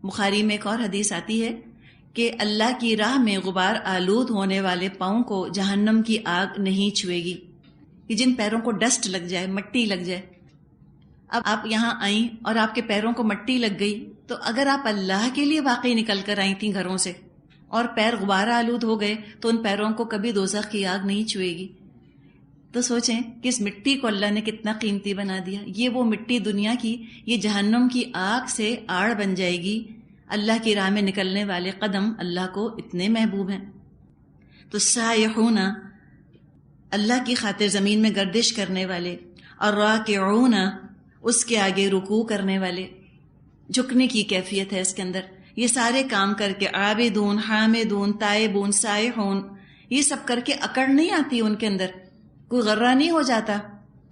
بخاری میں ایک اور حدیث آتی ہے کہ اللہ کی راہ میں غبار آلود ہونے والے پاؤں کو جہنم کی آگ نہیں چھوئے گی، کہ جن پیروں کو ڈسٹ لگ جائے، مٹی لگ جائے. اب آپ یہاں آئیں اور آپ کے پیروں کو مٹی لگ گئی، تو اگر آپ اللہ کے لیے واقعی نکل کر آئی تھیں گھروں سے اور پیر غبار آلود ہو گئے تو ان پیروں کو کبھی دوزخ کی آگ نہیں چھوئے گی. تو سوچیں کہ اس مٹی کو اللہ نے کتنا قیمتی بنا دیا. یہ وہ مٹی دنیا کی، یہ جہنم کی آگ سے آڑ بن جائے گی. اللہ کی راہ میں نکلنے والے قدم اللہ کو اتنے محبوب ہیں. تو سائحون، اللہ کی خاطر زمین میں گردش کرنے والے، اور راکعون، اس کے آگے رکوع کرنے والے، جھکنے کی کیفیت ہے اس کے اندر. یہ سارے کام کر کے عابدون، حامدون، تائبون، سائحون، یہ سب کر کے اکڑ نہیں آتی ان کے اندر، کوئی غرہ نہیں ہو جاتا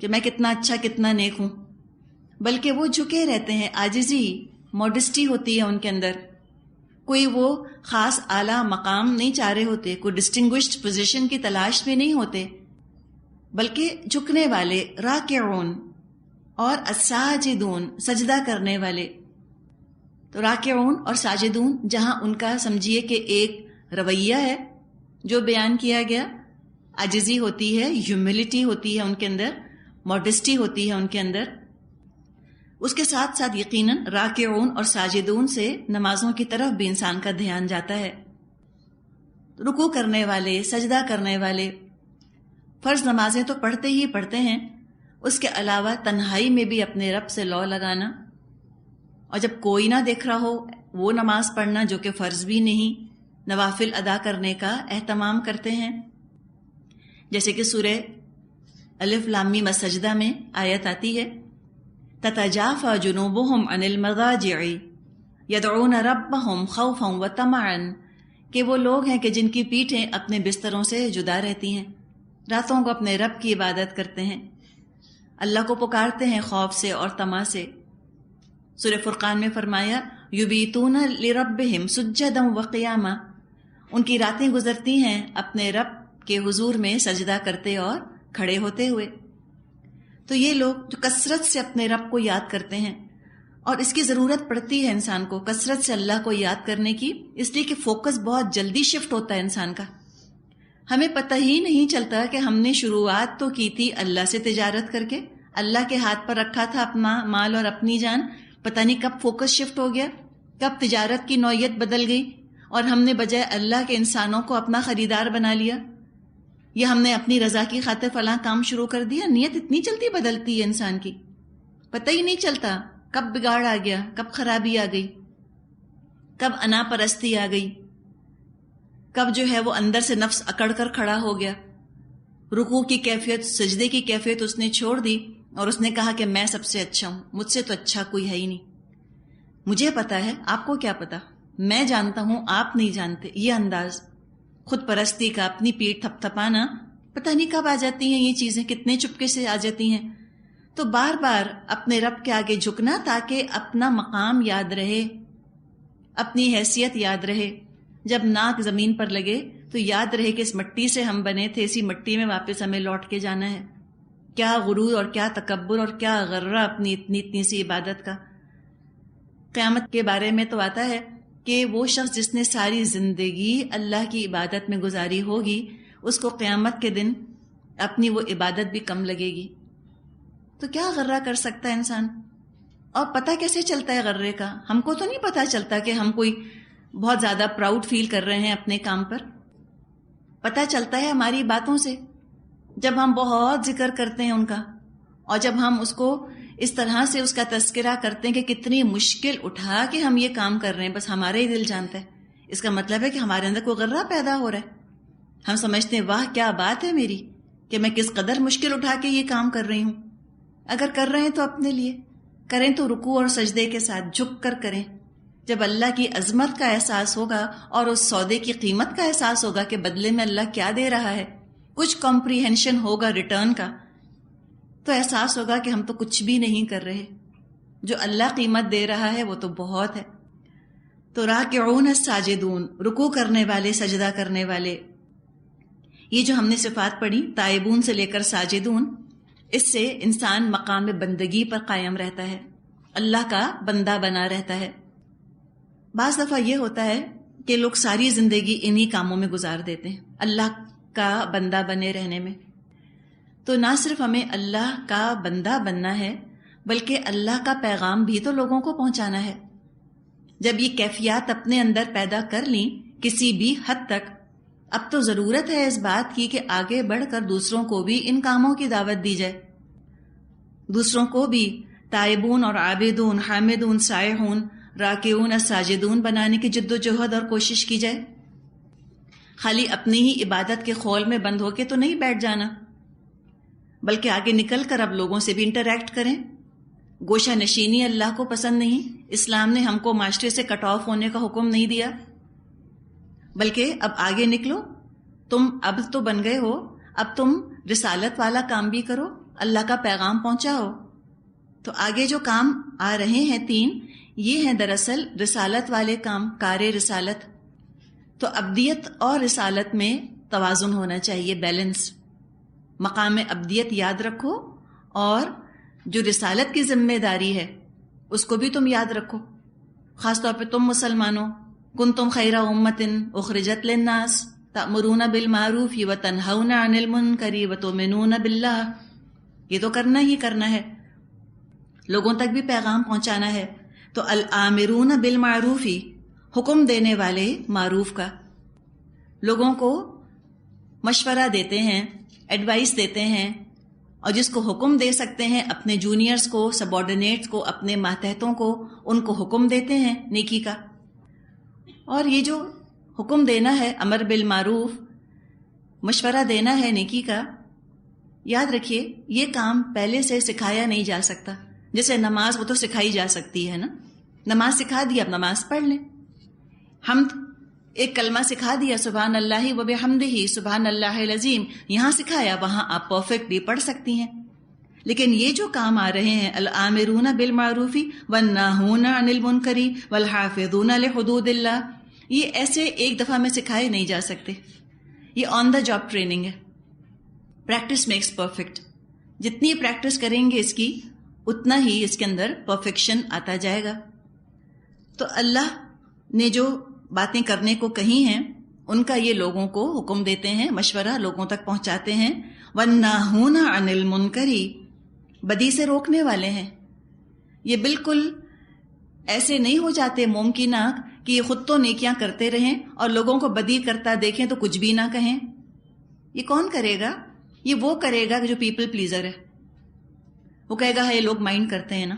کہ میں کتنا اچھا کتنا نیک ہوں، بلکہ وہ جھکے رہتے ہیں. عاجزی، موڈسٹی ہوتی ہے ان کے اندر. کوئی وہ خاص اعلیٰ مقام نہیں چاہ رہے ہوتے، کوئی ڈسٹنگوشڈ پوزیشن کی تلاش میں نہیں ہوتے، بلکہ جھکنے والے، راکعون، اور الساجدون، سجدہ کرنے والے. تو راکعون اور ساجدون جہاں ان کا سمجھیے کہ ایک رویہ ہے جو بیان کیا گیا، عاجزی ہوتی ہے، ہیوملٹی ہوتی ہے ان کے اندر، موڈسٹی ہوتی ہے ان کے اندر. اس کے ساتھ ساتھ یقیناً راکعون اور ساجدون سے نمازوں کی طرف بھی انسان کا دھیان جاتا ہے. رکوع کرنے والے، سجدہ کرنے والے، فرض نمازیں تو پڑھتے ہی پڑھتے ہیں، اس کے علاوہ تنہائی میں بھی اپنے رب سے لو لگانا، اور جب کوئی نہ دیکھ رہا ہو وہ نماز پڑھنا جو کہ فرض بھی نہیں، نوافل ادا کرنے کا اہتمام کرتے ہیں. جیسے کہ سورہ الف لام میم السجدہ میں آیت آتی ہے، تتجافى جنوبهم عن المضاجع يدعون ربهم خوفا وطمعا، کہ وہ لوگ ہیں کہ جن کی پیٹھیں اپنے بستروں سے جدا رہتی ہیں، راتوں کو اپنے رب کی عبادت کرتے ہیں، اللہ کو پکارتے ہیں خوف سے اور طمع سے. سورہ فرقان میں فرمایا یبیتون لربہم سجدا وقیاما، ان کی راتیں گزرتی ہیں اپنے رب کے حضور میں سجدہ کرتے اور کھڑے ہوتے ہوئے. تو یہ لوگ جو کثرت سے اپنے رب کو یاد کرتے ہیں، اور اس کی ضرورت پڑتی ہے انسان کو کثرت سے اللہ کو یاد کرنے کی، اس لیے کہ فوکس بہت جلدی شفٹ ہوتا ہے انسان کا. ہمیں پتہ ہی نہیں چلتا کہ ہم نے شروعات تو کی تھی اللہ سے تجارت کر کے، اللہ کے ہاتھ پر رکھا تھا اپنا مال اور اپنی جان، پتہ نہیں کب فوکس شفٹ ہو گیا، کب تجارت کی نوعیت بدل گئی اور ہم نے بجائے اللہ کے انسانوں کو اپنا خریدار بنا لیا، یا ہم نے اپنی رضا کی خاطر فلاں کام شروع کر دیا. نیت اتنی جلدی بدلتی ہے انسان کی، پتہ ہی نہیں چلتا کب بگاڑ آ گیا، کب خرابی آ گئی، کب انا پرستی آ گئی، کب جو ہے وہ اندر سے نفس اکڑ کر کھڑا ہو گیا. رکوع کی کیفیت، سجدے کی کیفیت اس نے چھوڑ دی اور اس نے کہا کہ میں سب سے اچھا ہوں، مجھ سے تو اچھا کوئی ہے ہی نہیں، مجھے پتا ہے، آپ کو کیا پتا، میں جانتا ہوں آپ نہیں جانتے. یہ انداز خود پرستی کا، اپنی پیٹھ تھپ تھپانا، پتہ نہیں کب آ جاتی ہیں یہ چیزیں، کتنے چپکے سے آ جاتی ہیں. تو بار بار اپنے رب کے آگے جھکنا تاکہ اپنا مقام یاد رہے، اپنی حیثیت یاد رہے. جب ناک زمین پر لگے تو یاد رہے کہ اس مٹی سے ہم بنے تھے، اسی مٹی میں واپس ہمیں لوٹ کے جانا ہے. کیا غرور اور کیا تکبر اور کیا غرہ اپنی اتنی سی عبادت کا. قیامت کے بارے میں تو آتا ہے کہ وہ شخص جس نے ساری زندگی اللہ کی عبادت میں گزاری ہوگی، اس کو قیامت کے دن اپنی وہ عبادت بھی کم لگے گی. تو کیا غرہ کر سکتا ہے انسان؟ اور پتہ کیسے چلتا ہے غرے کا؟ ہم کو تو نہیں پتہ چلتا کہ ہم کوئی بہت زیادہ پراؤڈ فیل کر رہے ہیں اپنے کام پر. پتہ چلتا ہے ہماری باتوں سے، جب ہم بہت ذکر کرتے ہیں ان کا، اور جب ہم اس کو اس طرح سے اس کا تذکرہ کرتے ہیں کہ کتنی مشکل اٹھا کے ہم یہ کام کر رہے ہیں، بس ہمارا ہی دل جانتا ہے. اس کا مطلب ہے کہ ہمارے اندر کوئی غرہ پیدا ہو رہا ہے. ہم سمجھتے ہیں واہ کیا بات ہے میری کہ میں کس قدر مشکل اٹھا کے یہ کام کر رہی ہوں. اگر کر رہے ہیں تو اپنے لیے کریں، تو رکوع اور سجدے کے ساتھ جھک کر کریں. جب اللہ کی عظمت کا احساس ہوگا اور اس سودے کی قیمت کا احساس ہوگا کہ بدلے میں اللہ کیا دے رہا ہے، کچھ کمپریہنشن ہوگا ریٹرن کا، تو احساس ہوگا کہ ہم تو کچھ بھی نہیں کر رہے، جو اللہ قیمت دے رہا ہے وہ تو بہت ہے. تو راکعون الساجدون، رکوع کرنے والے، سجدہ کرنے والے. یہ جو ہم نے صفات پڑھی تائبون سے لے کر ساجدون، اس سے انسان مقام بندگی پر قائم رہتا ہے، اللہ کا بندہ بنا رہتا ہے. بعض دفعہ یہ ہوتا ہے کہ لوگ ساری زندگی انہی کاموں میں گزار دیتے ہیں اللہ کا بندہ بنے رہنے میں. تو نہ صرف ہمیں اللہ کا بندہ بننا ہے بلکہ اللہ کا پیغام بھی تو لوگوں کو پہنچانا ہے. جب یہ کیفیات اپنے اندر پیدا کر لیں کسی بھی حد تک، اب تو ضرورت ہے اس بات کی کہ آگے بڑھ کر دوسروں کو بھی ان کاموں کی دعوت دی جائے، دوسروں کو بھی تائبون اور عابدون، حامدون، سائحون، راکعون، ساجدون بنانے کی جد و جہد اور کوشش کی جائے. خالی اپنی ہی عبادت کے خول میں بند ہو کے تو نہیں بیٹھ جانا، بلکہ آگے نکل کر اب لوگوں سے بھی انٹریکٹ کریں. گوشہ نشینی اللہ کو پسند نہیں. اسلام نے ہم کو معاشرے سے کٹ آف ہونے کا حکم نہیں دیا، بلکہ اب آگے نکلو. تم اب تو بن گئے ہو، اب تم رسالت والا کام بھی کرو، اللہ کا پیغام پہنچاؤ. تو آگے جو کام آ رہے ہیں 3، یہ ہیں دراصل رسالت والے کام، کار رسالت. تو ابدیت اور رسالت میں توازن ہونا چاہیے، بیلنس. مقام ابدیت یاد رکھو اور جو رسالت کی ذمہ داری ہے اس کو بھی تم یاد رکھو. خاص طور پہ تم مسلمانوں، کنتم خیر امۃ اخرجت للناس تأمرون بالمعروف وتنہون عن المنکر وتؤمنون باللہ. یہ تو کرنا ہی کرنا ہے، لوگوں تک بھی پیغام پہنچانا ہے. تو الآمرون بالمعروف، حکم دینے والے معروف کا، لوگوں کو مشورہ دیتے ہیں، ایڈوائس دیتے ہیں، اور جس کو حکم دے سکتے ہیں اپنے جونیئرز کو، سبارڈینیٹس کو، اپنے ماتحتوں کو، ان کو حکم دیتے ہیں نیکی کا. اور یہ جو حکم دینا ہے، امر بالمعروف، مشورہ دینا ہے نیکی کا، یاد رکھیے یہ کام پہلے سے سکھایا نہیں جا سکتا. جیسے نماز، وہ تو سکھائی جا سکتی ہے نا، نماز سکھا دی، اب نماز پڑھ لیں. حمد، ایک کلمہ سکھا دیا، سبحان اللہ و بحمدہ، سبحان اللہ العظیم، یہاں سکھایا، وہاں آپ پرفیکٹ بھی پڑھ سکتی ہیں. لیکن یہ جو کام آ رہے ہیں، الآمرون بالمعروف والناہون عن المنکر والحافظون لحدود اللہ، یہ ایسے ایک دفعہ میں سکھائے نہیں جا سکتے. یہ آن دا جاب ٹریننگ ہے. Practice makes perfect. جتنی پریکٹس کریں گے اس کی، اتنا ہی اس کے اندر پرفیکشن آتا جائے گا. تو اللہ نے جو باتیں کرنے کو کہی ہیں ان کا یہ لوگوں کو حکم دیتے ہیں، مشورہ لوگوں تک پہنچاتے ہیں. وَالنَّاهُونَ عَنِ الْمُنْكَرِ، بدی سے روکنے والے ہیں. یہ بالکل ایسے نہیں ہو جاتے ممکنہ کہ یہ خود تو نیکیاں کرتے رہیں اور لوگوں کو بدی کرتا دیکھیں تو کچھ بھی نہ کہیں. یہ کون کرے گا؟ یہ وہ کرے گا جو پیپل پلیزر ہے. وہ کہے گا ہے لوگ مائنڈ کرتے ہیں نا.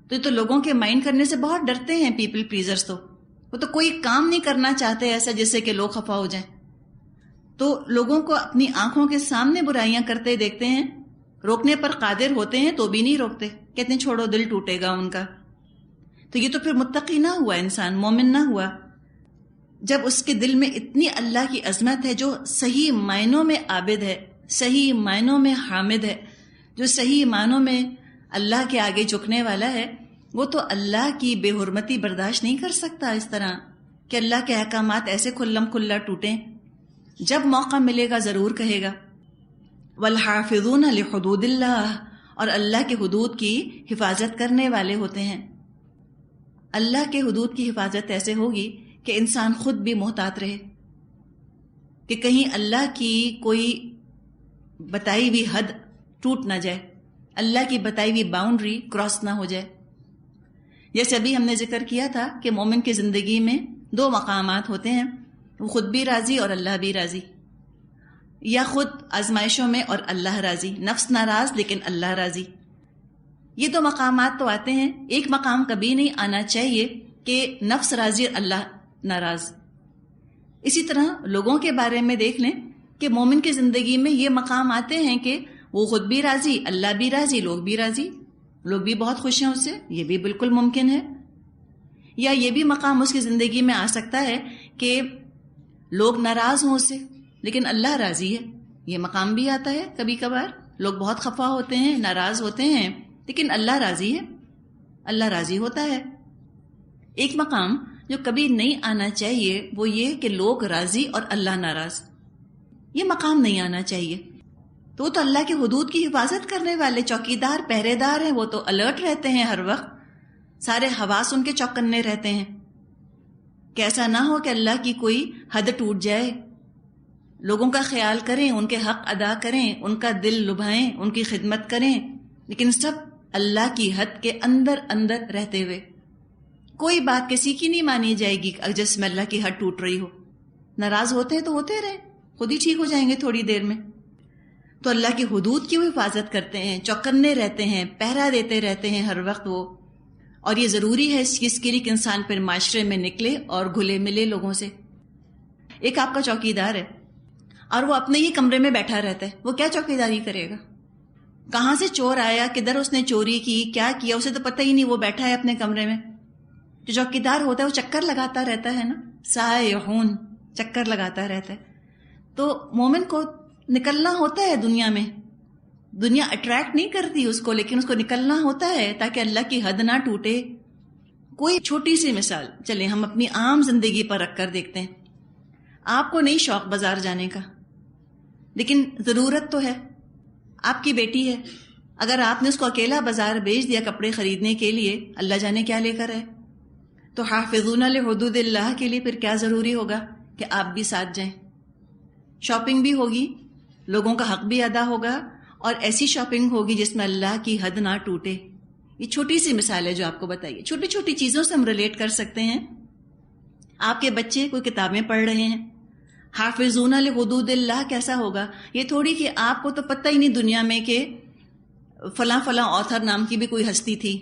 تو یہ تو لوگوں کے مائنڈ کرنے سے بہت ڈرتے ہیں پیپل پلیزرز. تو وہ تو کوئی کام نہیں کرنا چاہتے ایسا جس سے کہ لوگ خفا ہو جائیں. تو لوگوں کو اپنی آنکھوں کے سامنے برائیاں کرتے دیکھتے ہیں، روکنے پر قادر ہوتے ہیں تو بھی نہیں روکتے، کہتے ہیں چھوڑو دل ٹوٹے گا ان کا. تو یہ تو پھر متقی نہ ہوا انسان، مومن نہ ہوا. جب اس کے دل میں اتنی اللہ کی عظمت ہے، جو صحیح معنوں میں عابد ہے، صحیح معنوں میں حامد ہے، جو صحیح معنوں میں اللہ کے آگے جھکنے والا ہے، وہ تو اللہ کی بے حرمتی برداشت نہیں کر سکتا اس طرح کہ اللہ کے احکامات ایسے کھلم کھلا ٹوٹیں. جب موقع ملے گا ضرور کہے گا. والحافظون لحدود اللہ، اور اللہ کے حدود کی حفاظت کرنے والے ہوتے ہیں. اللہ کے حدود کی حفاظت ایسے ہوگی کہ انسان خود بھی محتاط رہے کہ کہیں اللہ کی کوئی بتائی ہوئی حد ٹوٹ نہ جائے، اللہ کی بتائی ہوئی باؤنڈری کراس نہ ہو جائے. جیسے ابھی ہم نے ذکر کیا تھا کہ مومن کی زندگی میں 2 مقامات ہوتے ہیں، وہ خود بھی راضی اور اللہ بھی راضی، یا خود آزمائشوں میں اور اللہ راضی. نفس ناراض لیکن اللہ راضی. یہ 2 مقامات تو آتے ہیں. ایک مقام کبھی نہیں آنا چاہیے کہ نفس راضی اور اللہ ناراض. اسی طرح لوگوں کے بارے میں دیکھ لیں کہ مومن کی زندگی میں یہ مقام آتے ہیں کہ وہ خود بھی راضی، اللہ بھی راضی، لوگ بھی راضی، لوگ بھی بہت خوش ہیں اس سے. یہ بھی بالکل ممکن ہے. یا یہ بھی مقام اس کی زندگی میں آ سکتا ہے کہ لوگ ناراض ہوں اس سے لیکن اللہ راضی ہے. یہ مقام بھی آتا ہے کبھی کبھار. لوگ بہت خفا ہوتے ہیں، ناراض ہوتے ہیں، لیکن اللہ راضی ہے، اللہ راضی ہوتا ہے. ایک مقام جو کبھی نہیں آنا چاہیے وہ یہ کہ لوگ راضی اور اللہ ناراض. یہ مقام نہیں آنا چاہیے. تو وہ تو اللہ کے حدود کی حفاظت کرنے والے چوکیدار، پہرے دار ہیں. وہ تو الرٹ رہتے ہیں ہر وقت، سارے حواس ان کے چوکنے رہتے ہیں. کہ ایسا نہ ہو کہ اللہ کی کوئی حد ٹوٹ جائے. لوگوں کا خیال کریں، ان کے حق ادا کریں، ان کا دل لبھائیں، ان کی خدمت کریں، لیکن سب اللہ کی حد کے اندر اندر رہتے ہوئے. کوئی بات کسی کی نہیں مانی جائے گی جس میں اللہ کی حد ٹوٹ رہی ہو. ناراض ہوتے ہیں تو ہوتے رہیں، خود ہی ٹھیک ہو جائیں گے تھوڑی دیر میں. تو اللہ کی حدود کی وہ حفاظت کرتے ہیں، چوکنے رہتے ہیں، پہرا دیتے رہتے ہیں ہر وقت وہ. اور یہ ضروری ہے اس چیز کے لیے کہ انسان پھر معاشرے میں نکلے اور گھلے ملے لوگوں سے. ایک آپ کا چوکیدار ہے اور وہ اپنے ہی کمرے میں بیٹھا رہتا ہے، وہ کیا چوکیداری کرے گا؟ کہاں سے چور آیا، کدھر اس نے چوری کی، کیا کیا، اسے تو پتہ ہی نہیں، وہ بیٹھا ہے اپنے کمرے میں. جو چوکیدار ہوتا ہے وہ چکر لگاتا رہتا ہے نا، سائحون، چکر لگاتا رہتا ہے. تو مومن کو نکلنا ہوتا ہے دنیا میں. دنیا اٹریکٹ نہیں کرتی اس کو، لیکن اس کو نکلنا ہوتا ہے تاکہ اللہ کی حد نہ ٹوٹے. کوئی چھوٹی سی مثال چلیں ہم اپنی عام زندگی پر رکھ کر دیکھتے ہیں. آپ کو نہیں شوق بازار جانے کا، لیکن ضرورت تو ہے. آپ کی بیٹی ہے، اگر آپ نے اس کو اکیلا بازار بھیج دیا کپڑے خریدنے کے لیے، اللہ جانے کیا لے کر ہے. تو حافظون لحدود اللہ کے لیے پھر کیا ضروری ہوگا کہ آپ بھی ساتھ جائیں. شاپنگ بھی ہوگی، لوگوں کا حق بھی ادا ہوگا، اور ایسی شاپنگ ہوگی جس میں اللہ کی حد نہ ٹوٹے. یہ چھوٹی سی مثال ہے جو آپ کو بتائیے. چھوٹی چھوٹی چیزوں سے ہم ریلیٹ کر سکتے ہیں. آپ کے بچے کوئی کتابیں پڑھ رہے ہیں، حافظون لحدود اللہ کیسا ہوگا؟ یہ تھوڑی کہ آپ کو تو پتہ ہی نہیں دنیا میں کہ فلاں فلاں آتھر نام کی بھی کوئی ہستی تھی،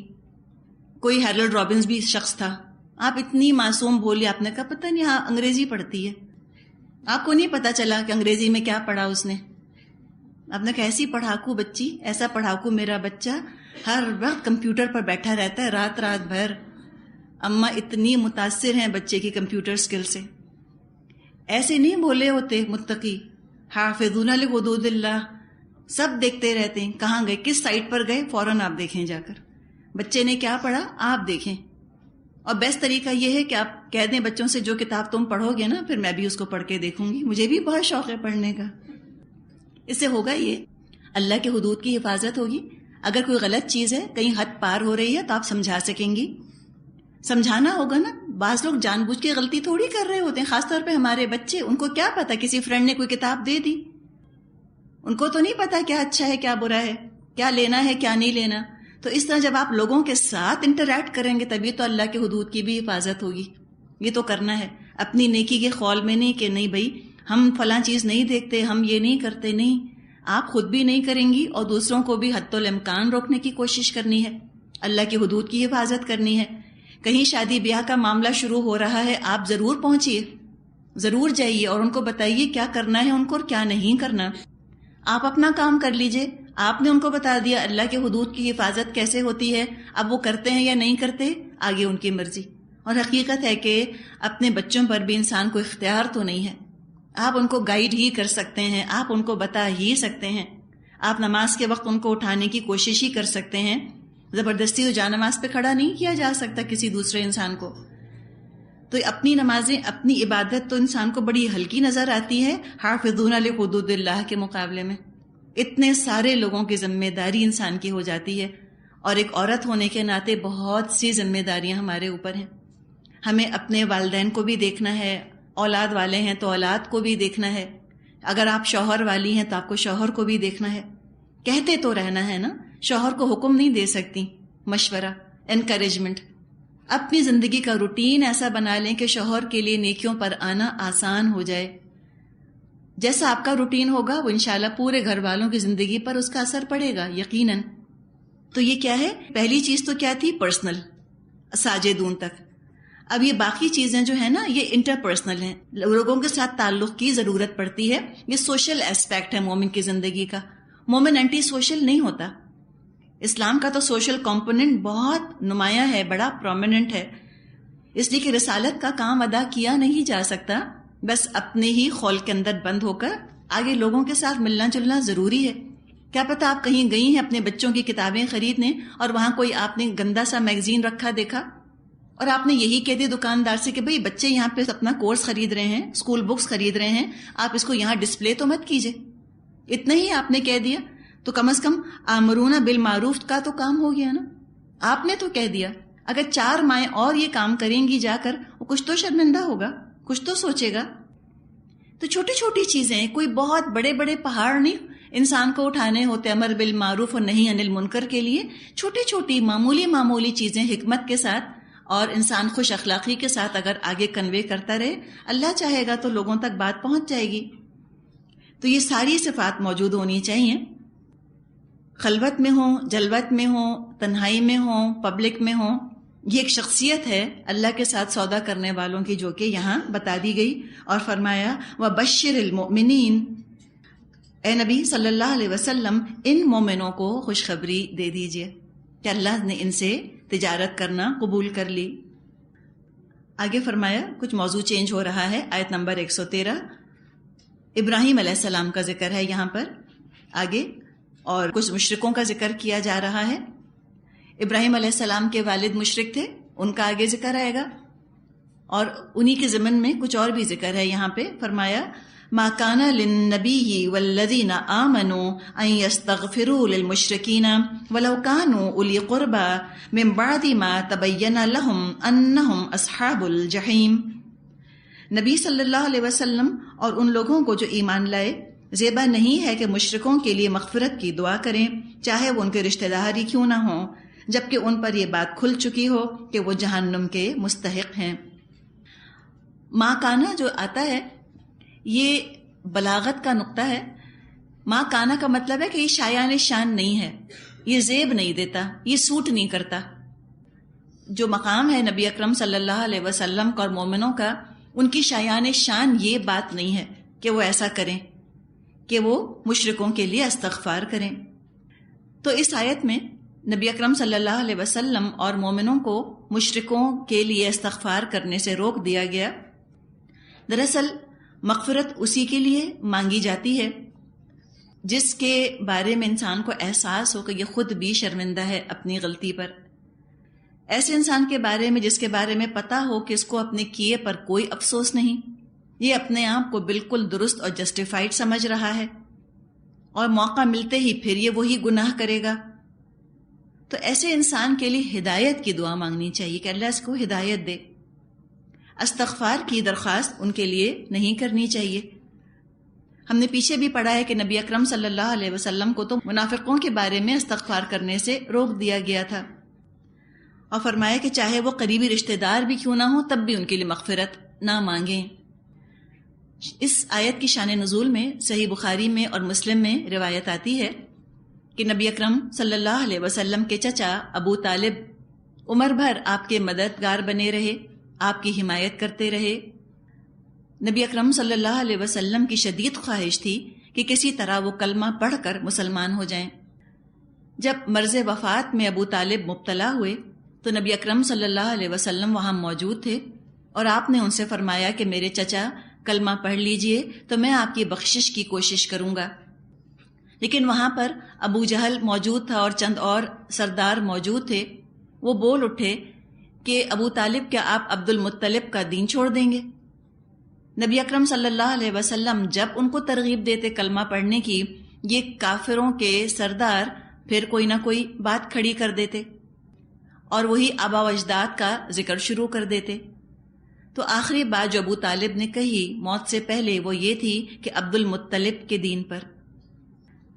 کوئی ہیرلڈ رابنز بھی شخص تھا. آپ اتنی معصوم بولی، آپ نے کہا پتہ نہیں ہاں انگریزی پڑھتی ہے. آپ کو نہیں پتا چلا کہ انگریزی میں کیا پڑھا اس نے. آپ نے کہا ایسی پڑھاکو بچی، ایسا پڑھاکو میرا بچہ، ہر وقت کمپیوٹر پر بیٹھا رہتا ہے رات رات بھر. اماں اتنی متاثر ہیں بچے کی کمپیوٹر سکل سے. ایسے نہیں بولے ہوتے متقی، حافظون لحدود اللہ. سب دیکھتے رہتے ہیں کہاں گئے، کس سائٹ پر گئے، فوراً آپ دیکھیں جا کر بچے نے کیا پڑھا، آپ دیکھیں. اور بیسٹ طریقہ یہ ہے کہ آپ کہہ دیں بچوں سے جو کتاب تم پڑھو گے نا پھر میں بھی اس کو پڑھ کے دیکھوں گی، مجھے بھی بہت شوق ہے پڑھنے کا. اس سے ہوگا یہ اللہ کے حدود کی حفاظت ہوگی. اگر کوئی غلط چیز ہے، کہیں حد پار ہو رہی ہے تو آپ سمجھا سکیں گی. سمجھانا ہوگا نا. بعض لوگ جان بوجھ کے غلطی تھوڑی کر رہے ہوتے ہیں، خاص طور پہ ہمارے بچے. ان کو کیا پتا، کسی فرینڈ نے کوئی کتاب دے دی، ان کو تو نہیں پتا کیا اچھا ہے کیا برا ہے، کیا لینا ہے کیا نہیں لینا. تو اس طرح جب آپ لوگوں کے ساتھ انٹریکٹ کریں گے تبھی تو اللہ کے حدود کی بھی حفاظت ہوگی. یہ تو کرنا ہے اپنی نیکی کے خول میں، نہیں کہ نہیں بھائی ہم فلاں چیز نہیں دیکھتے، ہم یہ نہیں کرتے. نہیں، آپ خود بھی نہیں کریں گی اور دوسروں کو بھی حد الامکان روکنے کی کوشش کرنی ہے، اللہ کی حدود کی حفاظت کرنی ہے. کہیں شادی بیاہ کا معاملہ شروع ہو رہا ہے، آپ ضرور پہنچیے، ضرور جائیے اور ان کو بتائیے کیا کرنا ہے ان کو اور کیا نہیں کرنا. آپ اپنا کام کر لیجئے. آپ نے ان کو بتا دیا اللہ کے حدود کی حفاظت کیسے ہوتی ہے. اب وہ کرتے ہیں یا نہیں کرتے آگے ان کی مرضی. اور حقیقت ہے کہ اپنے بچوں پر بھی انسان کو اختیار تو نہیں ہے. آپ ان کو گائیڈ ہی کر سکتے ہیں، آپ ان کو بتا ہی سکتے ہیں. آپ نماز کے وقت ان کو اٹھانے کی کوشش ہی کر سکتے ہیں. زبردستی تو جا نماز پہ کھڑا نہیں کیا جا سکتا کسی دوسرے انسان کو. تو اپنی نمازیں، اپنی عبادت تو انسان کو بڑی ہلکی نظر آتی ہے حافظون لحدود اللہ کے مقابلے میں. اتنے سارے لوگوں کی ذمہ داری انسان کی ہو جاتی ہے. اور ایک عورت ہونے کے ناطے بہت سی ذمہ داریاں ہمارے اوپر ہیں. ہمیں اپنے والدین کو بھی دیکھنا ہے، اولاد والے ہیں تو اولاد کو بھی دیکھنا ہے. اگر آپ شوہر والی ہیں تو آپ کو شوہر کو بھی دیکھنا ہے. کہتے تو رہنا ہے نا، شوہر کو حکم نہیں دے سکتی، مشورہ، انکریجمنٹ. اپنی زندگی کا روٹین ایسا بنا لیں کہ شوہر کے لیے نیکیوں پر آنا آسان ہو جائے. جیسا آپ کا روٹین ہوگا وہ انشاءاللہ پورے گھر والوں کی زندگی پر اس کا اثر پڑے گا یقیناً. تو یہ کیا ہے؟ پہلی چیز تو کیا تھی؟ پرسنل، ساجدون تک. اب یہ باقی چیزیں جو ہیں نا یہ انٹر پرسنل ہیں، لوگوں کے ساتھ تعلق کی ضرورت پڑتی ہے. یہ سوشل ایسپیکٹ ہے مومن کی زندگی کا. مومن اینٹی سوشل نہیں ہوتا. اسلام کا تو سوشل کمپوننٹ بہت نمایاں ہے، بڑا پرومیننٹ ہے. اس لیے کہ رسالت کا کام ادا کیا نہیں جا سکتا بس اپنے ہی خول کے اندر بند ہو کر. آگے لوگوں کے ساتھ ملنا جلنا ضروری ہے. کیا پتہ آپ کہیں گئی ہیں اپنے بچوں کی کتابیں خریدنے اور وہاں کوئی آپ نے گندا سا میگزین رکھا دیکھا اور آپ نے یہی کہہ دیا دکاندار سے کہ بھئی بچے یہاں پہ اپنا کورس خرید رہے ہیں، اسکول بکس خرید رہے ہیں، آپ اس کو یہاں ڈسپلے تو مت کیجئے. اتنا ہی آپ نے کہہ دیا تو کم از کم آمرون بالمعروف کا تو کام ہو گیا نا. آپ نے تو کہہ دیا. اگر 4 مائیں اور یہ کام کریں گی جا کر، وہ کچھ تو شرمندہ ہوگا، کچھ تو سوچے گا۔ تو چھوٹی چھوٹی چیزیں، کوئی بہت بڑے بڑے پہاڑ نہیں انسان کو اٹھانے ہوتے امر بالمعروف اور نہی عن المنکر کے لیے، چھوٹی چھوٹی معمولی معمولی چیزیں حکمت کے ساتھ اور انسان خوش اخلاقی کے ساتھ اگر آگے کنوے کرتا رہے، اللہ چاہے گا تو لوگوں تک بات پہنچ جائے گی۔ تو یہ ساری صفات موجود ہونی چاہیے، خلوت میں ہوں، جلوت میں ہوں، تنہائی میں ہوں، پبلک میں ہوں۔ یہ ایک شخصیت ہے اللہ کے ساتھ سودا کرنے والوں کی، جو کہ یہاں بتا دی گئی، اور فرمایا وَبَشِّرِ الْمُؤْمِنِينَ، اے نبی صلی اللہ علیہ وسلم ان مومنوں کو خوشخبری دے دیجئے کہ اللہ نے ان سے تجارت کرنا قبول کر لی۔ آگے فرمایا، کچھ موضوع چینج ہو رہا ہے، آیت نمبر 113 ابراہیم علیہ السلام کا ذکر ہے یہاں پر آگے، اور کچھ مشرکوں کا ذکر کیا جا رہا ہے۔ ابراہیم علیہ السلام کے والد مشرک تھے، ان کا آگے ذکر آئے گا، اور انہی کے ضمن میں کچھ اور بھی ذکر ہے یہاں پہ۔ فرمایا ما کان للنبی والذین آمنوا ان یستغفروا للمشرکین ولو کانوا اولی قربی من بعد ما تبین لهم انہم اصحاب الجحیم۔ نبی صلی اللہ علیہ وسلم اور ان لوگوں کو جو ایمان لائے، زیبا نہیں ہے کہ مشرکوں کے لیے مغفرت کی دعا کریں، چاہے وہ ان کے رشتہ دار ہی کیوں نہ ہوں، جبکہ ان پر یہ بات کھل چکی ہو کہ وہ جہنم کے مستحق ہیں۔ ما کانا جو آتا ہے یہ بلاغت کا نقطہ ہے۔ ما کانا کا مطلب ہے کہ یہ شایان شان نہیں ہے، یہ زیب نہیں دیتا، یہ سوٹ نہیں کرتا۔ جو مقام ہے نبی اکرم صلی اللہ علیہ وسلم کا اور مومنوں کا، ان کی شایان شان یہ بات نہیں ہے کہ وہ ایسا کریں کہ وہ مشرکوں کے لیے استغفار کریں۔ تو اس آیت میں نبی اکرم صلی اللہ علیہ وسلم اور مومنوں کو مشرکوں کے لیے استغفار کرنے سے روک دیا گیا۔ دراصل مغفرت اسی کے لیے مانگی جاتی ہے جس کے بارے میں انسان کو احساس ہو کہ یہ خود بھی شرمندہ ہے اپنی غلطی پر۔ ایسے انسان کے بارے میں جس کے بارے میں پتا ہو کہ اس کو اپنے کیے پر کوئی افسوس نہیں، یہ اپنے آپ کو بالکل درست اور جسٹیفائڈ سمجھ رہا ہے، اور موقع ملتے ہی پھر یہ وہی گناہ کرے گا۔ تو ایسے انسان کے لیے ہدایت کی دعا مانگنی چاہیے کہ اللہ اس کو ہدایت دے۔ استغفار کی درخواست ان کے لیے نہیں کرنی چاہیے۔ ہم نے پیچھے بھی پڑھا ہے کہ نبی اکرم صلی اللہ علیہ وسلم کو تو منافقوں کے بارے میں استغفار کرنے سے روک دیا گیا تھا، اور فرمایا کہ چاہے وہ قریبی رشتہ دار بھی کیوں نہ ہو تب بھی ان کے لیے مغفرت نہ مانگیں۔ اس آیت کی شان نزول میں صحیح بخاری میں اور مسلم میں روایت آتی ہے کہ نبی اکرم صلی اللہ علیہ وسلم کے چچا ابو طالب عمر بھر آپ کے مددگار بنے رہے، آپ کی حمایت کرتے رہے۔ نبی اکرم صلی اللہ علیہ وسلم کی شدید خواہش تھی کہ کسی طرح وہ کلمہ پڑھ کر مسلمان ہو جائیں۔ جب مرض وفات میں ابو طالب مبتلا ہوئے تو نبی اکرم صلی اللہ علیہ وسلم وہاں موجود تھے، اور آپ نے ان سے فرمایا کہ میرے چچا کلمہ پڑھ لیجئے تو میں آپ کی بخشش کی کوشش کروں گا۔ لیکن وہاں پر ابو جہل موجود تھا اور چند اور سردار موجود تھے۔ وہ بول اٹھے کہ ابو طالب کیا آپ عبد المطلب کا دین چھوڑ دیں گے؟ نبی اکرم صلی اللہ علیہ وسلم جب ان کو ترغیب دیتے کلمہ پڑھنے کی، یہ کافروں کے سردار پھر کوئی نہ کوئی بات کھڑی کر دیتے اور وہی آبا و اجداد کا ذکر شروع کر دیتے۔ تو آخری بات جو ابو طالب نے کہی موت سے پہلے وہ یہ تھی کہ عبد المطلب کے دین پر۔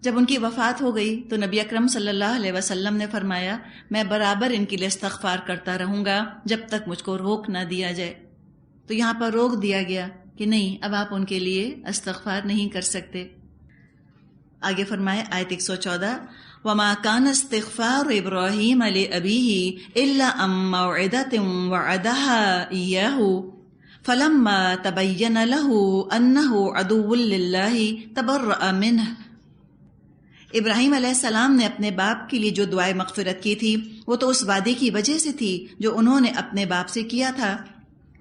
جب ان کی وفات ہو گئی تو نبی اکرم صلی اللہ علیہ وسلم نے فرمایا میں برابر ان کے لیے استغفار کرتا رہوں گا جب تک مجھ کو روک نہ دیا جائے۔ تو یہاں پر روک دیا گیا کہ نہیں، اب آپ ان کے لیے استغفار نہیں کر سکتے۔ آگے فرمائے آیت 114 وَمَا كَانَ اسْتِغْفَارُ إِبْرَاهِيمَ لِأَبِيهِ إِلَّا عَن مَّوْعِدَةٍ وَعَدَهَا إِيَّاهُ فَلَمَّا تَبَيَّنَ لَهُ أَنَّهُ عَدُوٌّ لِّلَّهِ تَبَرَّأَ مِنْهُ۔ ابراہیم علیہ السلام نے اپنے باپ کے لیے جو دعائے مغفرت کی تھی وہ تو اس وعدے کی وجہ سے تھی جو انہوں نے اپنے باپ سے کیا تھا،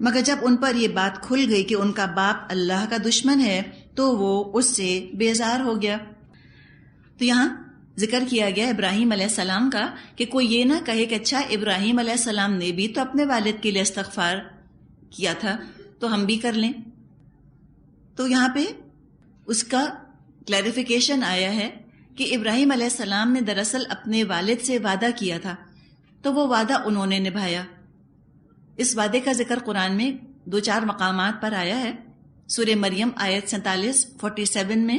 مگر جب ان پر یہ بات کھل گئی کہ ان کا باپ اللہ کا دشمن ہے تو وہ اس سے بیزار ہو گیا۔ تو یہاں ذکر کیا گیا ابراہیم علیہ السلام کا کہ کوئی یہ نہ کہے کہ اچھا ابراہیم علیہ السلام نے بھی تو اپنے والد کے لیے استغفار کیا تھا تو ہم بھی کر لیں۔ تو یہاں پہ اس کا کلیریفیکیشن آیا ہے کہ ابراہیم علیہ السلام نے دراصل اپنے والد سے وعدہ کیا تھا تو وہ وعدہ انہوں نے نبھایا۔ اس وعدے کا ذکر قرآن میں 2-4 مقامات پر آیا ہے۔ سورہ مریم آیت 47 میں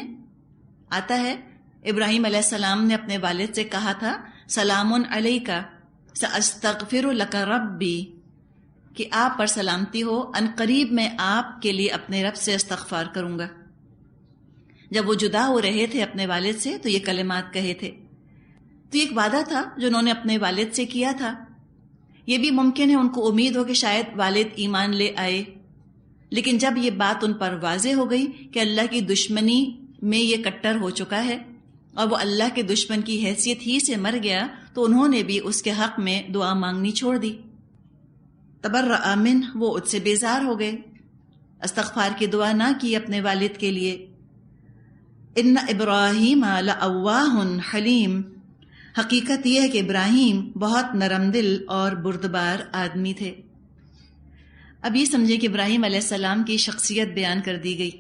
آتا ہے، ابراہیم علیہ السلام نے اپنے والد سے کہا تھا، سلام علیک ساستغفر لک ربی، کہ آپ پر سلامتی ہو، ان قریب میں آپ کے لیے اپنے رب سے استغفار کروں گا۔ جب وہ جدا ہو رہے تھے اپنے والد سے تو یہ کلمات کہے تھے۔ تو یہ ایک وعدہ تھا جو انہوں نے اپنے والد سے کیا تھا۔ یہ بھی ممکن ہے ان کو امید ہو کہ شاید والد ایمان لے آئے، لیکن جب یہ بات ان پر واضح ہو گئی کہ اللہ کی دشمنی میں یہ کٹر ہو چکا ہے اور وہ اللہ کے دشمن کی حیثیت ہی سے مر گیا، تو انہوں نے بھی اس کے حق میں دعا مانگنی چھوڑ دی۔ تبرأ منہ، وہ اس سے بیزار ہو گئے، استغفار کی دعا نہ کی اپنے والد کے لیے۔ ان ابراہیم لأواہ حلیم، حقیقت یہ ہے کہ ابراہیم بہت نرم دل اور بردبار آدمی تھے۔ اب یہ سمجھیں کہ ابراہیم علیہ السلام کی شخصیت بیان کر دی گئی۔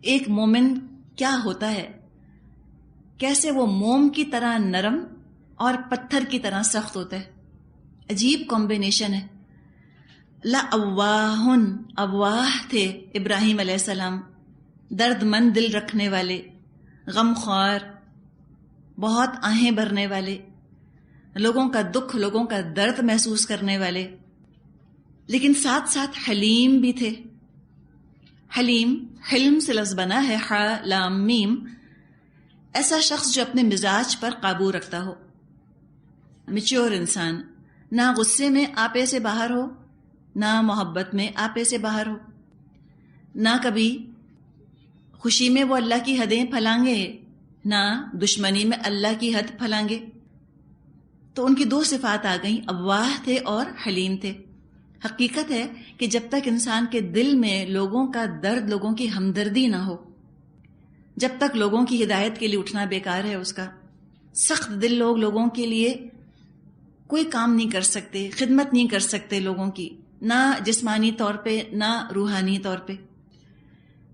ایک مومن کیا ہوتا ہے، کیسے وہ موم کی طرح نرم اور پتھر کی طرح سخت ہوتا ہے۔ عجیب کمبینیشن ہے۔ لأواہ، اواہ تھے ابراہیم علیہ السلام، درد مند دل رکھنے والے، غم خوار، بہت آہیں بھرنے والے، لوگوں کا دکھ، لوگوں کا درد محسوس کرنے والے، لیکن ساتھ ساتھ حلیم بھی تھے۔ حلیم، حلم سے لفظ بنا ہے، ح لام میم، ایسا شخص جو اپنے مزاج پر قابو رکھتا ہو، میچور انسان، نہ غصے میں آپے سے باہر ہو، نہ محبت میں آپے سے باہر ہو، نہ کبھی خوشی میں وہ اللہ کی حدیں پھلانگے، نہ دشمنی میں اللہ کی حد پھلانگے۔ تو ان کی 2 صفات آ گئیں، اواہ تھے اور حلیم تھے۔ حقیقت ہے کہ جب تک انسان کے دل میں لوگوں کا درد، لوگوں کی ہمدردی نہ ہو، جب تک لوگوں کی ہدایت کے لیے اٹھنا بیکار ہے اس کا۔ سخت دل لوگ لوگوں کے لیے کوئی کام نہیں کر سکتے، خدمت نہیں کر سکتے لوگوں کی، نہ جسمانی طور پہ نہ روحانی طور پہ۔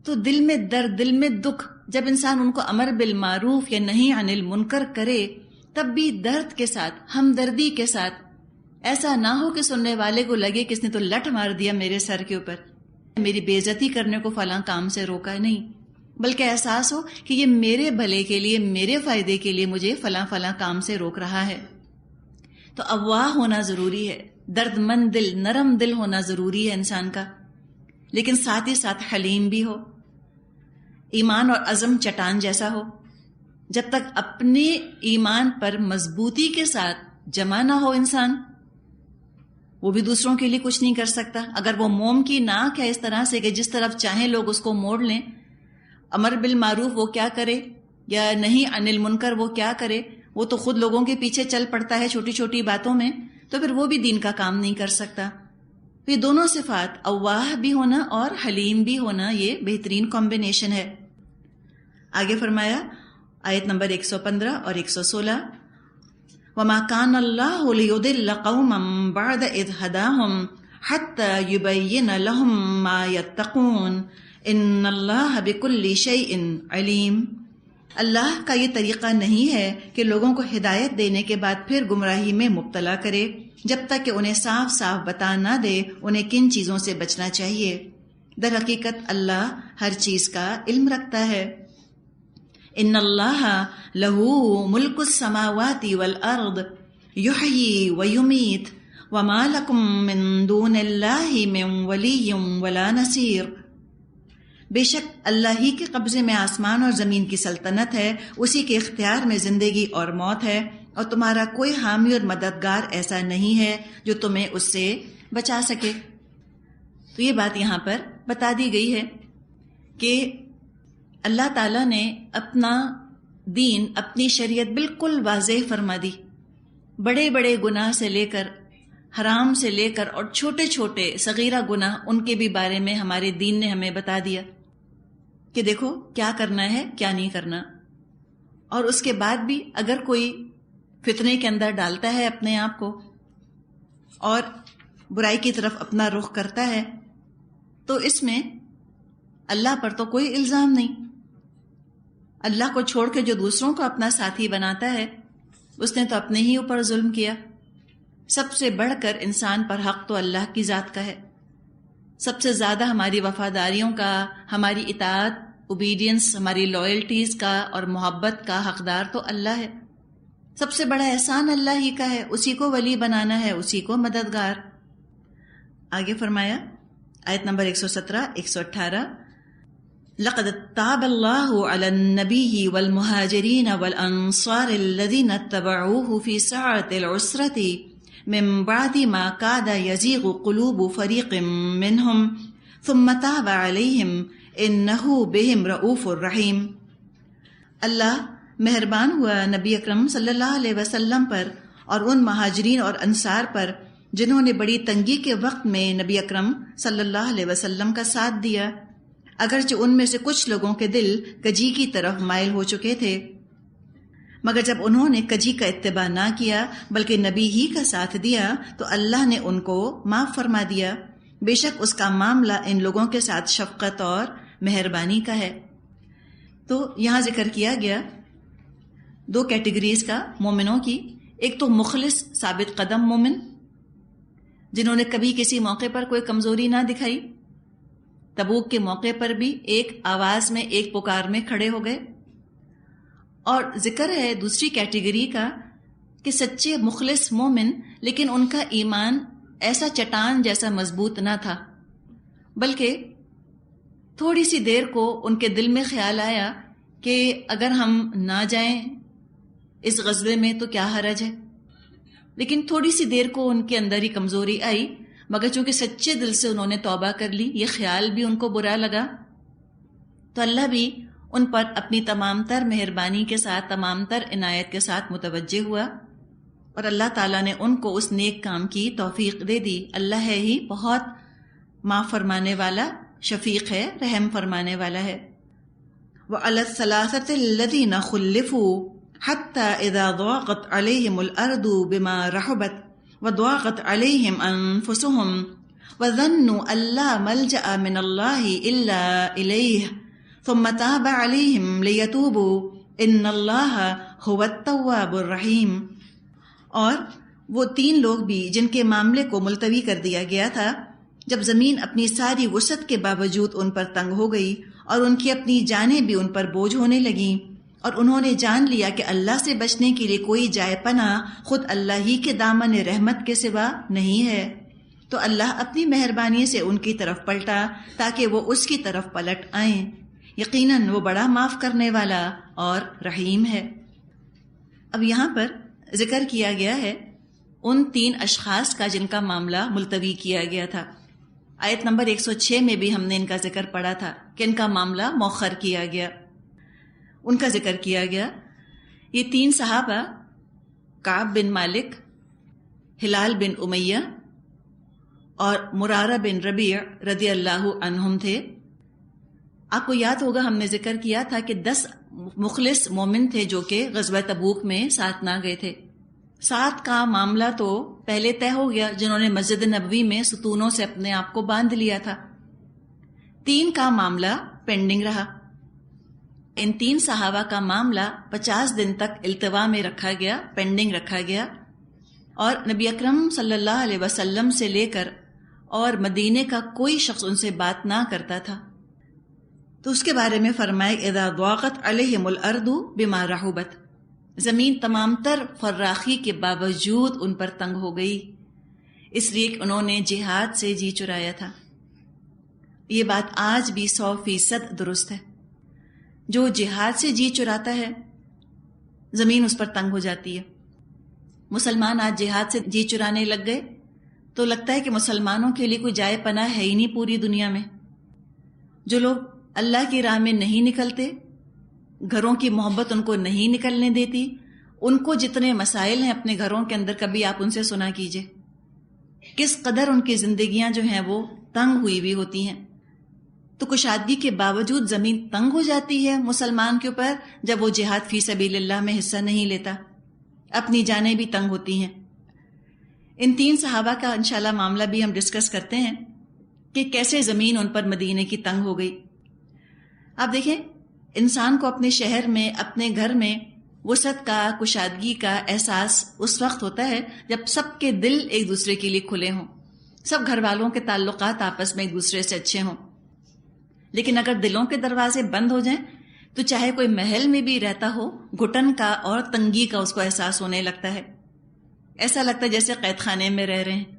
تو دل میں درد، دل میں دکھ، جب انسان ان کو امر بالمعروف یا نہی عن المنکر کرے، تب بھی درد کے ساتھ، ہمدردی کے ساتھ، ایسا نہ ہو کہ سننے والے کو لگے کہ اس نے تو لٹ مار دیا میرے سر کے اوپر، میری بے عزتی کرنے کو فلاں کام سے روکا ہے، نہیں، بلکہ احساس ہو کہ یہ میرے بھلے کے لیے، میرے فائدے کے لیے مجھے فلاں کام سے روک رہا ہے۔ تو اواہ ہونا ضروری ہے، درد مند دل، نرم دل ہونا ضروری ہے انسان کا، لیکن ساتھ ہی ساتھ حلیم بھی ہو، ایمان اور عزم چٹان جیسا ہو۔ جب تک اپنے ایمان پر مضبوطی کے ساتھ جمع نہ ہو انسان، وہ بھی دوسروں کے لیے کچھ نہیں کر سکتا۔ اگر وہ موم کی ناک ہے اس طرح سے کہ جس طرف چاہیں لوگ اس کو موڑ لیں، امر بالمعروف وہ کیا کرے یا نہیں عن المنکر وہ کیا کرے، وہ تو خود لوگوں کے پیچھے چل پڑتا ہے چھوٹی چھوٹی باتوں میں، تو پھر وہ بھی دین کا کام نہیں کر سکتا۔ یہ دونوں صفات، اواہ بھی ہونا اور حلیم بھی ہونا، یہ بہترین کمبینیشن ہے۔ آگے فرمایا آیت نمبر 115 اور 116، وَمَا كَانَ اللَّهُ لِيُضِلَّ قَوْمًا بَعْدَ إِذْ هَدَاهُمْ حَتَّى يُبَيِّنَ لَهُم مَّا يَتَّقُونَ إِنَّ اللَّهَ بِكُلِّ شَيْءٍ عَلِيمٌ۔ اللہ کا یہ طریقہ نہیں ہے کہ لوگوں کو ہدایت دینے کے بعد پھر گمراہی میں مبتلا کرے، جب تک کہ انہیں صاف صاف بتا نہ دے انہیں کن چیزوں سے بچنا چاہیے۔ در حقیقت اللہ ہر چیز کا علم رکھتا ہے۔ ان اللہ لہ ملک السماوات والارض یحیی ویمیت وما لکم من دون اللہ من ولی ولا نصیر۔ بے شک اللہ ہی کے قبضے میں آسمان اور زمین کی سلطنت ہے، اسی کے اختیار میں زندگی اور موت ہے، اور تمہارا کوئی حامی اور مددگار ایسا نہیں ہے جو تمہیں اس سے بچا سکے۔ تو یہ بات یہاں پر بتا دی گئی ہے کہ اللہ تعالیٰ نے اپنا دین، اپنی شریعت بالکل واضح فرما دی، بڑے بڑے گناہ سے لے کر، حرام سے لے کر، اور چھوٹے چھوٹے صغیرہ گناہ ان کے بھی بارے میں ہمارے دین نے ہمیں بتا دیا کہ دیکھو کیا کرنا ہے کیا نہیں کرنا۔ اور اس کے بعد بھی اگر کوئی فتنے کے اندر ڈالتا ہے اپنے آپ کو اور برائی کی طرف اپنا رخ کرتا ہے، تو اس میں اللہ پر تو کوئی الزام نہیں۔ اللہ کو چھوڑ کے جو دوسروں کو اپنا ساتھی بناتا ہے، اس نے تو اپنے ہی اوپر ظلم کیا۔ سب سے بڑھ کر انسان پر حق تو اللہ کی ذات کا ہے. سب سے زیادہ ہماری وفاداریوں کا، ہماری اطاعت، اوبیڈینس، ہماری لائلٹیز کا اور محبت کا حقدار تو اللہ ہے. سب سے بڑا احسان اللہ ہی کا ہے، اسی کو ولی بنانا ہے، اسی کو مددگار. آگے فرمایا آیت نمبر 117 118 لقد تاب الله على النبي والمهاجرين والأنصار الذين اتبعوه في ساعة العسرة من بعد ما كاد يزيغ قلوب فريق منهم ثم تاب عليهم إنه بهم رؤوف رحيم. اللہ مہربان ہوا نبی اکرم صلی اللہ علیہ وسلم پر اور ان مہاجرین اور انصار پر جنہوں نے بڑی تنگی کے وقت میں نبی اکرم صلی اللہ علیہ وسلم کا ساتھ دیا، اگرچہ ان میں سے کچھ لوگوں کے دل کجی کی طرف مائل ہو چکے تھے، مگر جب انہوں نے کجی کا اتباع نہ کیا بلکہ نبی ہی کا ساتھ دیا تو اللہ نے ان کو معاف فرما دیا. بے شک اس کا معاملہ ان لوگوں کے ساتھ شفقت اور مہربانی کا ہے. تو یہاں ذکر کیا گیا دو کیٹیگریز کا مومنوں کی. ایک تو مخلص ثابت قدم مومن جنہوں نے کبھی کسی موقع پر کوئی کمزوری نہ دکھائی، تبوک کے موقع پر بھی ایک آواز میں ایک پکار میں کھڑے ہو گئے. اور ذکر ہے دوسری کیٹیگری کا کہ سچے مخلص مومن لیکن ان کا ایمان ایسا چٹان جیسا مضبوط نہ تھا، بلکہ تھوڑی سی دیر کو ان کے دل میں خیال آیا کہ اگر ہم نہ جائیں اس غزوے میں تو کیا حرج ہے. لیکن تھوڑی سی دیر کو ان کے اندر ہی کمزوری آئی، مگر چونکہ سچے دل سے انہوں نے توبہ کر لی، یہ خیال بھی ان کو برا لگا، تو اللہ بھی ان پر اپنی تمام تر مہربانی کے ساتھ، تمام تر عنایت کے ساتھ متوجہ ہوا اور اللہ تعالیٰ نے ان کو اس نیک کام کی توفیق دے دی. اللہ ہے ہی بہت معاف فرمانے والا، شفیق ہے، رحم فرمانے والا ہے. وَعَلَى الثَّلَاثَةِ الَّذِينَ خُلِّفُوا حَتَّى إِذَا ضَاقَتْ عَلَيْهِمُ الْأَرْضُ بِمَا رَحُبَتْ وَضَاقَتْ عَلَيْهِمْ أَنفُسُهُمْ وَظَنُّوا أَن لَّا مَلْجَأَ مِنَ اللَّهِ إِلَّا إِلَيْهِ ثُمَّ تَابَ عَلَيْهِمْ لِيَتُوبُوا إِنَّ اللَّهَ هُوَ التَّوَّابُ الرَّحِيمُ. اور وہ تین لوگ بھی جن کے معاملے کو ملتوی کر دیا گیا تھا، جب زمین اپنی ساری وسعت کے باوجود ان پر تنگ ہو گئی اور ان کی اپنی جانیں بھی ان پر بوجھ ہونے لگیں، اور انہوں نے جان لیا کہ اللہ سے بچنے کے لیے کوئی جائے پناہ خود اللہ ہی کے دامن رحمت کے سوا نہیں ہے، تو اللہ اپنی مہربانی سے ان کی طرف پلٹا تاکہ وہ اس کی طرف پلٹ آئیں. یقیناً وہ بڑا معاف کرنے والا اور رحیم ہے. اب یہاں پر ذکر کیا گیا ہے ان تین اشخاص کا جن کا معاملہ ملتوی کیا گیا تھا. آیت نمبر 106 میں بھی ہم نے ان کا ذکر پڑھا تھا کہ ان کا معاملہ مؤخر کیا گیا، ان کا ذکر کیا گیا. یہ تین صحابہ کعب بن مالک، ہلال بن امیہ اور مرارہ بن ربیع رضی اللہ عنہم تھے. آپ کو یاد ہوگا ہم نے ذکر کیا تھا کہ 10 مخلص مومن تھے جو کہ غزوہ تبوک میں ساتھ نہ گئے تھے. 7 کا معاملہ تو پہلے طے ہو گیا جنہوں نے مسجد نبوی میں ستونوں سے اپنے آپ کو باندھ لیا تھا. 3 کا معاملہ پینڈنگ رہا. ان 3 صحابہ کا معاملہ 50 دن تک التوا میں رکھا گیا، پینڈنگ رکھا گیا، اور نبی اکرم صلی اللہ علیہ وسلم سے لے کر اور مدینے کا کوئی شخص ان سے بات نہ کرتا تھا. تو اس کے بارے میں فرمائے اذا ضاقت علیہم الارض بما رحبت، زمین تمام تر فراخی کے باوجود ان پر تنگ ہو گئی، اس لیے کہ انہوں نے جہاد سے جی چرایا تھا. یہ بات آج بھی 100% درست ہے. جو جہاد سے جی چراتا ہے زمین اس پر تنگ ہو جاتی ہے. مسلمان آج جہاد سے جی چرانے لگ گئے تو لگتا ہے کہ مسلمانوں کے لیے کوئی جائے پناہ ہے ہی نہیں پوری دنیا میں. جو لوگ اللہ کی راہ میں نہیں نکلتے، گھروں کی محبت ان کو نہیں نکلنے دیتی، ان کو جتنے مسائل ہیں اپنے گھروں کے اندر کبھی آپ ان سے سنا کیجئے کس قدر ان کی زندگیاں جو ہیں وہ تنگ ہوئی بھی ہوتی ہیں. تو کشادگی کے باوجود زمین تنگ ہو جاتی ہے مسلمان کے اوپر جب وہ جہاد فی سبیل اللہ میں حصہ نہیں لیتا، اپنی جانیں بھی تنگ ہوتی ہیں. ان 3 صحابہ کا انشاءاللہ معاملہ بھی ہم ڈسکس کرتے ہیں کہ کیسے زمین ان پر مدینے کی تنگ ہو گئی. آپ دیکھیں انسان کو اپنے شہر میں، اپنے گھر میں وسعت کا، کشادگی کا احساس اس وقت ہوتا ہے جب سب کے دل ایک دوسرے کے لیے کھلے ہوں، سب گھر والوں کے تعلقات آپس میں ایک دوسرے سے اچھے ہوں. لیکن اگر دلوں کے دروازے بند ہو جائیں تو چاہے کوئی محل میں بھی رہتا ہو، گھٹن کا اور تنگی کا اس کو احساس ہونے لگتا ہے. ایسا لگتا ہے جیسے قید خانے میں رہ رہے ہیں.